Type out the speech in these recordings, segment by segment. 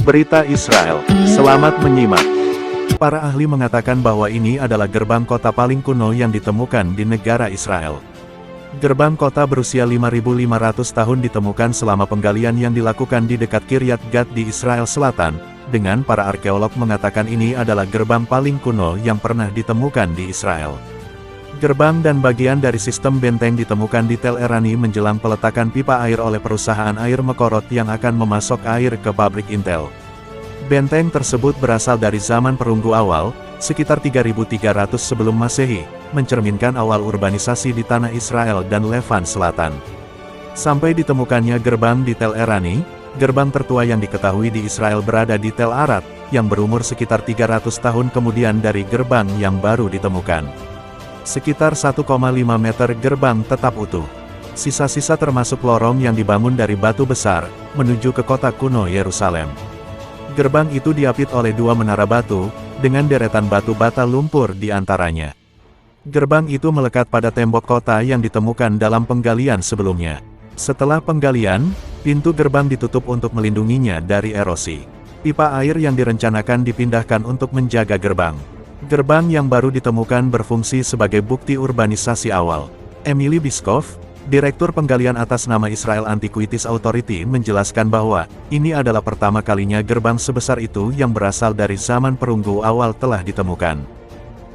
Berita Israel. Selamat menyimak. Para ahli mengatakan bahwa ini adalah gerbang kota paling kuno yang ditemukan di negara Israel. Gerbang kota berusia 5.500 tahun ditemukan selama penggalian yang dilakukan di dekat Kiryat Gat di Israel Selatan, dengan para arkeolog mengatakan ini adalah gerbang paling kuno yang pernah ditemukan di Israel. Gerbang dan bagian dari sistem benteng ditemukan di Tel Erani menjelang peletakan pipa air oleh perusahaan air Mekorot yang akan memasok air ke pabrik Intel. Benteng tersebut berasal dari zaman perunggu awal, sekitar 3.300 sebelum Masehi, mencerminkan awal urbanisasi di tanah Israel dan Levan Selatan. Sampai ditemukannya gerbang di Tel Erani, gerbang tertua yang diketahui di Israel berada di Tel Arad, yang berumur sekitar 300 tahun kemudian dari gerbang yang baru ditemukan. Sekitar 1,5 meter gerbang tetap utuh. Sisa-sisa termasuk lorong yang dibangun dari batu besar, menuju ke kota kuno Yerusalem. Gerbang itu diapit oleh dua menara batu, dengan deretan batu bata lumpur di antaranya. Gerbang itu melekat pada tembok kota yang ditemukan dalam penggalian sebelumnya. Setelah penggalian, pintu gerbang ditutup untuk melindunginya dari erosi. Pipa air yang direncanakan dipindahkan untuk menjaga gerbang. Gerbang yang baru ditemukan berfungsi sebagai bukti urbanisasi awal. Emily Biskov, Direktur Penggalian atas nama Israel Antiquities Authority menjelaskan bahwa, ini adalah pertama kalinya gerbang sebesar itu yang berasal dari zaman perunggu awal telah ditemukan.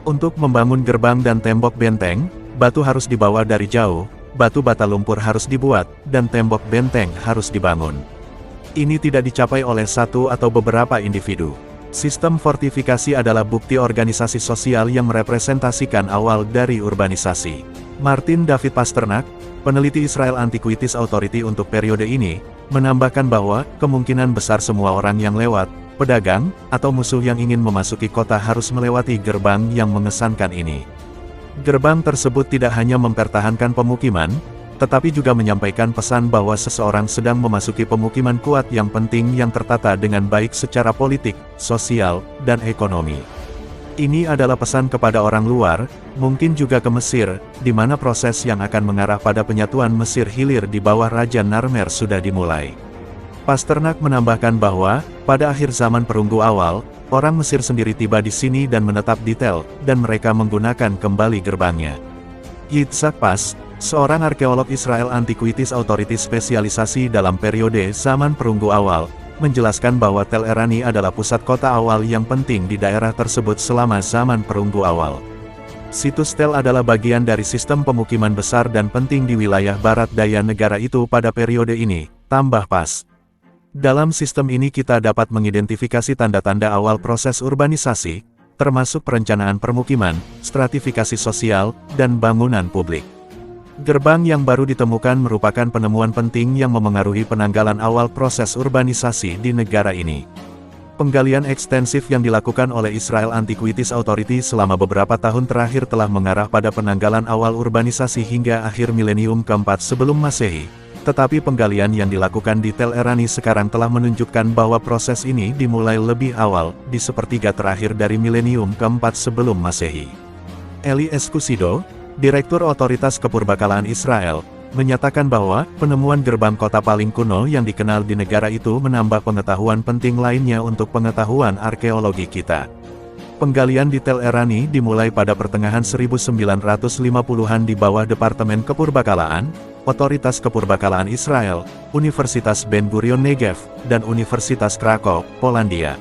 Untuk membangun gerbang dan tembok benteng, batu harus dibawa dari jauh, batu bata lumpur harus dibuat, dan tembok benteng harus dibangun. Ini tidak dicapai oleh satu atau beberapa individu. Sistem fortifikasi adalah bukti organisasi sosial yang merepresentasikan awal dari urbanisasi. Martin David Pasternak, peneliti Israel Antiquities Authority untuk periode ini, menambahkan bahwa, kemungkinan besar semua orang yang lewat, pedagang, atau musuh yang ingin memasuki kota harus melewati gerbang yang mengesankan ini. Gerbang tersebut tidak hanya mempertahankan pemukiman, tetapi juga menyampaikan pesan bahwa seseorang sedang memasuki pemukiman kuat yang penting yang tertata dengan baik secara politik, sosial, dan ekonomi. Ini adalah pesan kepada orang luar, mungkin juga ke Mesir, di mana proses yang akan mengarah pada penyatuan Mesir Hilir di bawah Raja Narmer sudah dimulai. Pasternak menambahkan bahwa, pada akhir zaman perunggu awal, orang Mesir sendiri tiba di sini dan menetap di Tel, dan mereka menggunakan kembali gerbangnya. Yitzhak Pas, seorang arkeolog Israel Antiquities Authority spesialisasi dalam periode zaman perunggu awal, menjelaskan bahwa Tel Erani adalah pusat kota awal yang penting di daerah tersebut selama zaman perunggu awal. Situs Tel adalah bagian dari sistem pemukiman besar dan penting di wilayah barat daya negara itu pada periode ini, tambah Pas. Dalam sistem ini kita dapat mengidentifikasi tanda-tanda awal proses urbanisasi, termasuk perencanaan permukiman, stratifikasi sosial, dan bangunan publik. Gerbang yang baru ditemukan merupakan penemuan penting yang memengaruhi penanggalan awal proses urbanisasi di negara ini. Penggalian ekstensif yang dilakukan oleh Israel Antiquities Authority selama beberapa tahun terakhir telah mengarah pada penanggalan awal urbanisasi hingga akhir milenium keempat sebelum Masehi. Tetapi penggalian yang dilakukan di Tel Erani sekarang telah menunjukkan bahwa proses ini dimulai lebih awal, di sepertiga terakhir dari milenium keempat sebelum Masehi. Eli Escusido, Direktur Otoritas Kepurbakalaan Israel, menyatakan bahwa penemuan gerbang kota paling kuno yang dikenal di negara itu menambah pengetahuan penting lainnya untuk pengetahuan arkeologi kita. Penggalian di Tel Erani dimulai pada pertengahan 1950-an di bawah Departemen Kepurbakalaan, Otoritas Kepurbakalaan Israel, Universitas Ben Gurion Negev, dan Universitas Krakow, Polandia.